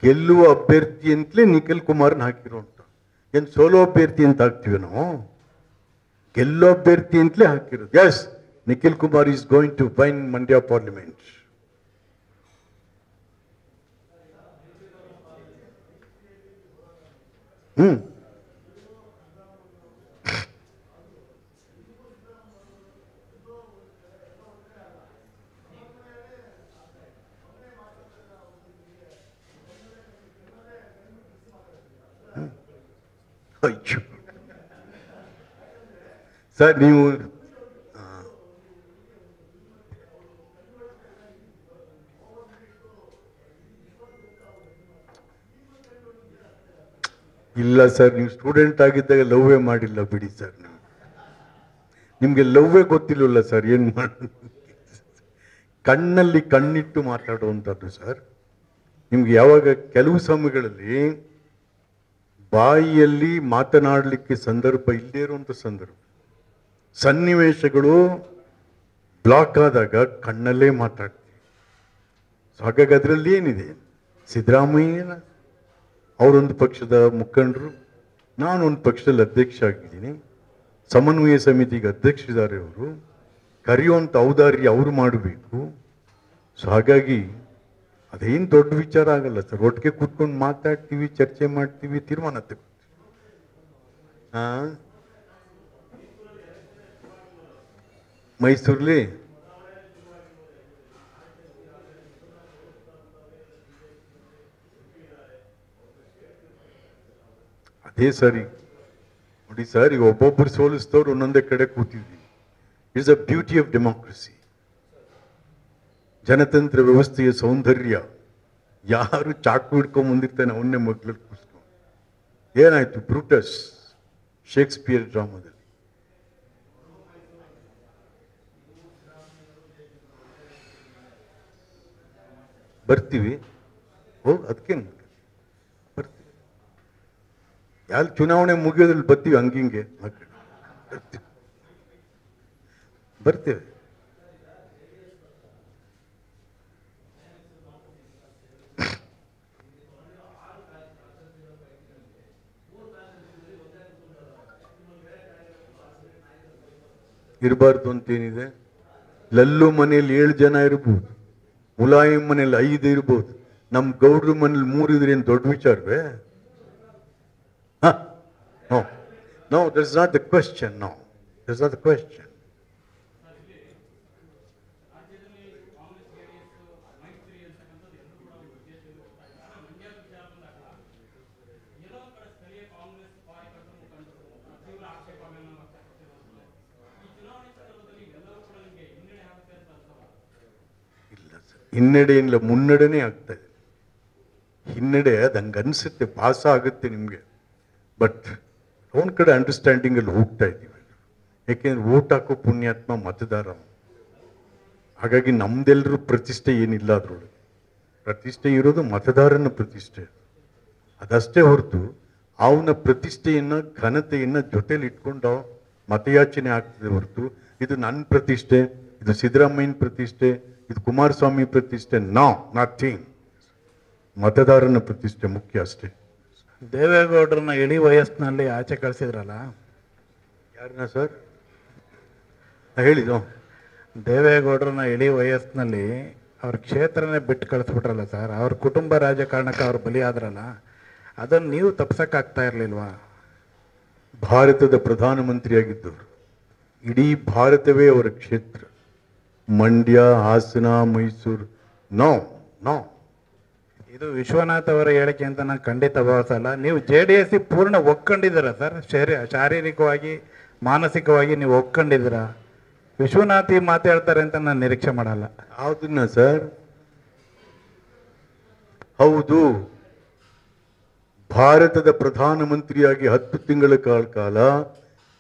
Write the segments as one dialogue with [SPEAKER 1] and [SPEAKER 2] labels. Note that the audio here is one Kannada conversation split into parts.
[SPEAKER 1] ಗೆಲ್ಲುವ ಅಭ್ಯರ್ಥಿ ಅಂತಲೇ ನಿಖಿಲ್ ಕುಮಾರ್ನ ಹಾಕಿರೋ ಅಂತ. ಏನು ಸೋಲೋ ಅಭ್ಯರ್ಥಿ ಅಂತ ಹಾಕ್ತೀವಿ ನಾವು? ಗೆಲ್ಲೋ ಅಭ್ಯರ್ಥಿ ಅಂತಲೇ ಹಾಕಿರೋದು. Yes, Nikhil Kumar is going to win Mandya parliament. ಅಯ್ಯೋ ಸರ್, ನೀವು ಇಲ್ಲ ಸರ್, ನೀವು ಸ್ಟೂಡೆಂಟ್ ಆಗಿದ್ದಾಗ ಲವ್ವೇ ಮಾಡಿಲ್ಲ ಬಿಡಿ ಸರ್. ನಿಮಗೆ ಲವ್ವೇ ಗೊತ್ತಿಲ್ಲಲ್ಲ ಸರ್. ಏನು ಮಾಡೋದು? ಕಣ್ಣಲ್ಲಿ ಕಣ್ಣಿಟ್ಟು ಮಾತಾಡುವಂಥದ್ದು ಸರ್. ನಿಮ್ಗೆ ಯಾವಾಗ ಕೆಲವು ಸಮಯಗಳಲ್ಲಿ ಬಾಯಿಯಲ್ಲಿ ಮಾತನಾಡಲಿಕ್ಕೆ ಸಂದರ್ಭ ಇಲ್ಲದೇ ಇರುವಂಥ ಸಂದರ್ಭ, ಸನ್ನಿವೇಶಗಳು ಬ್ಲಾಕ್ ಆದಾಗ ಕಣ್ಣಲ್ಲೇ ಮಾತಾಡ್ತೀವಿ. ಸೊ ಹಾಗಾಗಿ ಅದರಲ್ಲಿ ಏನಿದೆ, ಸಿದ್ದರಾಮಯ್ಯನ ಅವರೊಂದು ಪಕ್ಷದ ಮುಖಂಡರು, ನಾನೊಂದು ಪಕ್ಷದಲ್ಲಿ ಅಧ್ಯಕ್ಷ ಆಗಿದ್ದೀನಿ, ಸಮನ್ವಯ ಸಮಿತಿಗೆ ಅಧ್ಯಕ್ಷರಿದ್ದಾರೆ ಅವರು, ಕರೆಯುವಂಥ ಔದಾರ್ಯ ಅವರು ಮಾಡಬೇಕು. ಸೊ ಹಾಗಾಗಿ ಅದೇನು ದೊಡ್ಡ ವಿಚಾರ ಆಗಲ್ಲ ಸರ್. ಒಟ್ಟಿಗೆ ಕೂತ್ಕೊಂಡು ಮಾತಾಡ್ತೀವಿ, ಚರ್ಚೆ ಮಾಡ್ತೀವಿ, ತೀರ್ಮಾನ ತಗೋತೀವಿ. ಮೈಸೂರಲ್ಲಿ ಅದೇ ಸರಿ ನೋಡಿ ಸರ್, ಈಗ ಒಬ್ಬೊಬ್ಬರು ಸೋಲಿಸ್ತವ್ರು ಒಂದೊಂದೇ ಕಡೆ ಕೂತಿದ್ವಿ. It's a beauty of democracy. ಜನತಂತ್ರ ವ್ಯವಸ್ಥೆಯ ಸೌಂದರ್ಯ. ಯಾರು ಚಾಕು ಹಿಡ್ಕೊಂಡ್ ಮುಂದಿರ್ತಾನೆ ಅವನ್ನೇ ಮಗ್ಲಲ್ಲಿ ಕೂರಿಸ್ಕೊಂಡು. ಏನಾಯ್ತು? ಬ್ರೂಟಸ್ ಶೇಕ್ಸ್ಪಿಯರ್ ಡ್ರಾಮಾದಲ್ಲಿ. ಬರ್ತೀವಿ, ಅದಕ್ಕೇನು ಬರ್ತೀವಿ. ಯಾರು ಚುನಾವಣೆ ಮುಗಿಯೋದ್ರಲ್ಲಿ ಬರ್ತೀವಿ, ಹಂಗಿಂಗೆ ಬರ್ತೇವೆ. ಇರಬಾರ್ದು ಅಂತೇನಿದೆ? ಲಲ್ಲು ಮನೇಲಿ 7 ಜನ ಇರ್ಬೋದು, ಮುಲಾಯಂ ಮನೇಲಿ 5 ಇರ್ಬೋದು, ನಮ್ಮ ಗೌಡ್ರ ಮನೇಲಿ 3 ಇದ್ರೆ ಏನು ದೊಡ್ಡ ವಿಚಾರವೇ? No, that is not the question. No, that is not the question. ಹಿನ್ನಡೆ ಇಲ್ಲ, ಮುನ್ನಡೆನೇ ಆಗ್ತಾ ಇದೆ. ಹಿನ್ನಡೆ ಅದು ಹಂಗೆ ಅನಿಸುತ್ತೆ, ಭಾಸ ಆಗುತ್ತೆ ನಿಮಗೆ. ಬಟ್ ಒಂದು ಕಡೆ ಅಂಡರ್ಸ್ಟ್ಯಾಂಡಿಂಗಲ್ಲಿ ಹೋಗ್ತಾ ಇದ್ದೀವಿ. ಯಾಕೆಂದ್ರೆ ವೋಟ್ ಹಾಕೋ ಪುಣ್ಯಾತ್ಮ ಮತದಾರ. ಹಾಗಾಗಿ ನಮ್ದೆಲ್ಲರೂ ಪ್ರತಿಷ್ಠೆ ಏನಿಲ್ಲ ಅದರೊಳಗೆ. ಪ್ರತಿಷ್ಠೆ ಇರೋದು ಮತದಾರನ ಪ್ರತಿಷ್ಠೆ. ಅದಷ್ಟೇ ಹೊರತು ಅವನ ಪ್ರತಿಷ್ಠೆಯನ್ನು, ಘನತೆಯನ್ನು ಜೊತೆಲಿ ಇಟ್ಕೊಂಡು ಮತಯಾಚನೆ ಆಗ್ತದೆ ಹೊರತು ಇದು ನನ್ನ ಪ್ರತಿಷ್ಠೆ, ಇದು ಸಿದ್ದರಾಮಯ್ಯನ ಪ್ರತಿಷ್ಠೆ, ಇದು ಕುಮಾರಸ್ವಾಮಿ ಪ್ರತಿಷ್ಠೆ, ನಥಿಂಗ್. ಮತದಾರನ ಪ್ರತಿಷ್ಠೆ ಮುಖ್ಯ ಅಷ್ಟೇ.
[SPEAKER 2] ದೇವೇಗೌಡರನ್ನ ಇಡೀ ವಯಸ್ಸಿನಲ್ಲಿ ಆಚೆ ಕಳಿಸಿದ್ರಲ್ಲ,
[SPEAKER 1] ಯಾರನ್ನ ಸರ್ ಹೇಳಿದ್ದು?
[SPEAKER 2] ದೇವೇಗೌಡರನ್ನ ಇಡೀ ವಯಸ್ಸಿನಲ್ಲಿ ಅವ್ರ ಕ್ಷೇತ್ರನೇ ಬಿಟ್ಟು ಕಳಿಸ್ಬಿಟ್ರಲ್ಲ ಸರ್. ಅವ್ರ ಕುಟುಂಬ ರಾಜಕಾರಣಕ್ಕೆ ಅವ್ರು ಬಲಿಯಾದ್ರಲ್ಲ, ಅದನ್ನು ನೀವು ತಪ್ಸಕ್ಕಾಗ್ತಾ ಇರಲಿಲ್ವಾ?
[SPEAKER 1] ಭಾರತದ ಪ್ರಧಾನಮಂತ್ರಿಯಾಗಿದ್ದವರು, ಇಡೀ ಭಾರತವೇ ಅವರ ಕ್ಷೇತ್ರ. ಮಂಡ್ಯ, ಹಾಸನ, ಮೈಸೂರು. ನೋ,
[SPEAKER 2] ಇದು ವಿಶ್ವನಾಥ್ ಅವರ ಹೇಳಿಕೆ ಅಂತ ನಾನು ಖಂಡಿತ ಭಾವಿಸಲ್ಲ. ನೀವು JDS ಪೂರ್ಣ ಒಪ್ಕೊಂಡಿದ್ದೀರಾ ಸರ್? ಶಾರೀರಿಕವಾಗಿ, ಮಾನಸಿಕವಾಗಿ ನೀವು ಒಪ್ಕೊಂಡಿದ್ದೀರಾ? ವಿಶ್ವನಾಥ್ ಮಾತಾಡ್ತಾರೆ ಅಂತ ನಾನು ನಿರೀಕ್ಷೆ ಮಾಡಲ್ಲ.
[SPEAKER 1] ಯಾವುದನ್ನ ಸರ್? ಹೌದು, ಭಾರತದ ಪ್ರಧಾನಮಂತ್ರಿಯಾಗಿ 10 ತಿಂಗಳ ಕಾಲ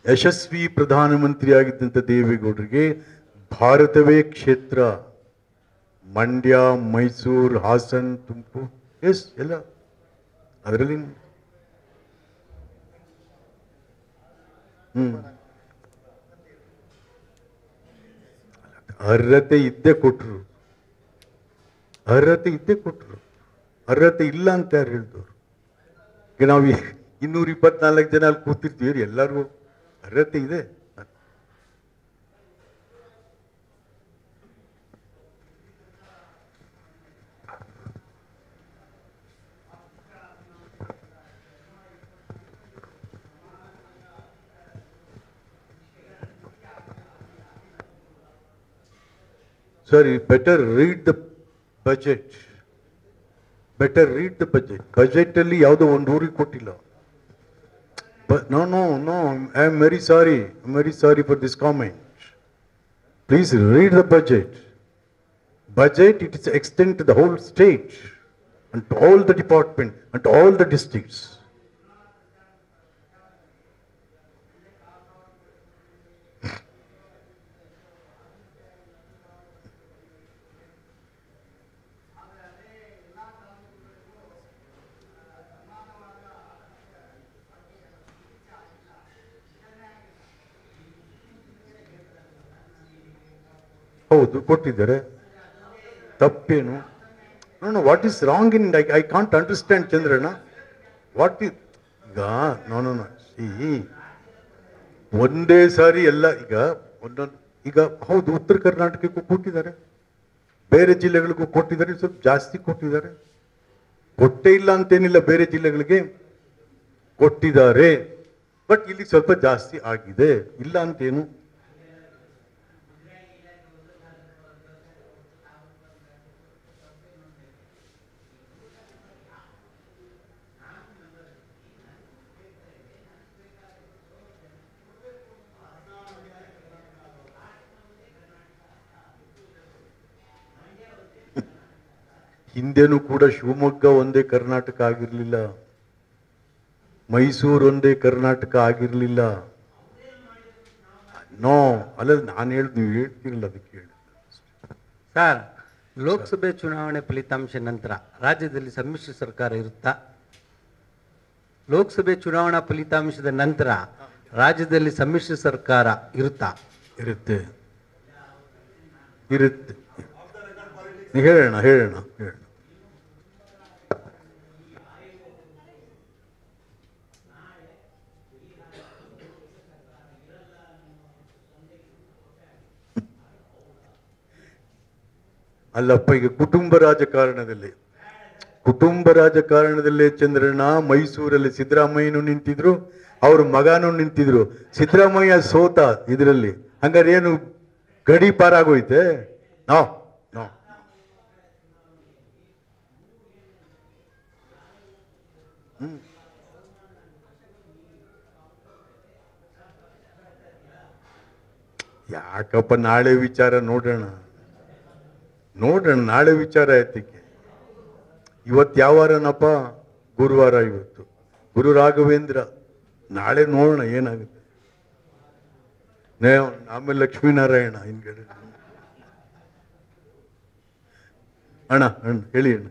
[SPEAKER 1] ಯಶಸ್ವಿ ಪ್ರಧಾನಮಂತ್ರಿಯಾಗಿದ್ದಂಥ ದೇವೇಗೌಡರಿಗೆ ಭಾರತವೇ ಕ್ಷೇತ್ರ. ಮಂಡ್ಯ, ಮೈಸೂರು, ಹಾಸನ್, ತುಮಕೂರು, ಎಸ್ ಎಲ್ಲ ಅದರಲ್ಲಿ ಅರ್ಹತೆ ಇದ್ದೇ ಕೊಟ್ಟರು. ಅರ್ಹತೆ ಇಲ್ಲ ಅಂತ ಯಾರು ಹೇಳಿದವರು? ಈಗ ನಾವು 224 ಜನ ಅಲ್ಲಿ ಕೂತಿರ್ತೀವಿ, ಎಲ್ಲರಿಗೂ ಅರ್ಹತೆ ಇದೆ. Sir, you better read the budget. Better read the budget. Budget ಅಲ್ಲಿ ಯಾವುದೋ ಒಂದು ಊರಿಗೆ ಕೊಟ್ಟಿಲ್ಲ. But no, I am very sorry. I'm very sorry for this comment. Please read the budget. Budget, it is extend to the whole state and to all the department and to all the districts. ಹೌದು, ಕೊಟ್ಟಿದ್ದಾರೆ. ತಪ್ಪೇನು? No, what is wrong in I can't understand Chandranna. What is ಈಗ ನೋ ಸಿ ಒಂದೇ ಸಾರಿ ಎಲ್ಲ ಈಗ ಒಂದೊಂದು ಈಗ ಹೌದು, ಉತ್ತರ ಕರ್ನಾಟಕಕ್ಕೂ ಕೊಟ್ಟಿದ್ದಾರೆ, ಬೇರೆ ಜಿಲ್ಲೆಗಳಿಗೂ ಕೊಟ್ಟಿದ್ದಾರೆ, ಸ್ವಲ್ಪ ಜಾಸ್ತಿ ಕೊಟ್ಟಿದ್ದಾರೆ. ಕೊಟ್ಟೇ ಇಲ್ಲ ಅಂತೇನಿಲ್ಲ, ಬೇರೆ ಜಿಲ್ಲೆಗಳಿಗೆ ಕೊಟ್ಟಿದ್ದಾರೆ. ಬಟ್ ಇಲ್ಲಿ ಸ್ವಲ್ಪ ಜಾಸ್ತಿ ಆಗಿದೆ, ಇಲ್ಲ ಅಂತೇನು. ಹಿಂದೆನೂ ಕೂಡ ಶಿವಮೊಗ್ಗ ಒಂದೇ ಕರ್ನಾಟಕ ಆಗಿರಲಿಲ್ಲ, ಮೈಸೂರು ಒಂದೇ ಕರ್ನಾಟಕ ಆಗಿರಲಿಲ್ಲ. ನೋ ಅಲ್ಲ, ನಾನು ನೀವು ಹೇಳ್ತಿರಲ್ಲ, ಅದಕ್ಕೆ ಹೇಳಿ.
[SPEAKER 3] ಸರ್, ಲೋಕಸಭೆ ಚುನಾವಣೆ ಫಲಿತಾಂಶ ನಂತರ ರಾಜ್ಯದಲ್ಲಿ ಸಮ್ಮಿಶ್ರ ಸರ್ಕಾರ ಇರುತ್ತಾ? ಲೋಕಸಭೆ ಚುನಾವಣಾ ಫಲಿತಾಂಶದ ನಂತರ ರಾಜ್ಯದಲ್ಲಿ ಸಮ್ಮಿಶ್ರ ಸರ್ಕಾರ ಇರುತ್ತಾ?
[SPEAKER 1] ಇರುತ್ತೆ. ಹೇಳೋಣ. ಅಲ್ಲಪ್ಪ, ಈಗ ಕುಟುಂಬ ರಾಜಕಾರಣದಲ್ಲೇ ಚಂದ್ರಣ್ಣ, ಮೈಸೂರಲ್ಲಿ ಸಿದ್ದರಾಮಯ್ಯನೂ ನಿಂತಿದ್ರು, ಅವ್ರ ಮಗನೂ ನಿಂತಿದ್ರು. ಸಿದ್ದರಾಮಯ್ಯ ಸೋತ ಇದರಲ್ಲಿ, ಹಂಗಾರೆ ಏನು ಗಡಿ ಪಾರಾಗೋಯ್ತೆ? ನೋ ಯಾಕಪ್ಪ, ನಾಳೆ ವಿಚಾರ ನೋಡೋಣ, ನಾಳೆ ವಿಚಾರ ಆಯ್ತಕ್ಕೆ. ಇವತ್ತು ಯಾವ ವಾರನಪ್ಪ? ಗುರುವಾರ. ಇವತ್ತು ಗುರು ರಾಘವೇಂದ್ರ. ನಾಳೆ ನೋಡೋಣ ಏನಾಗುತ್ತೆ. ಆಮೇಲೆ ಲಕ್ಷ್ಮೀನಾರಾಯಣ ಹಿಂದ್ಗಡೆ. ಅಣ್ಣ ಹೇಳಿ ಅಣ್ಣ.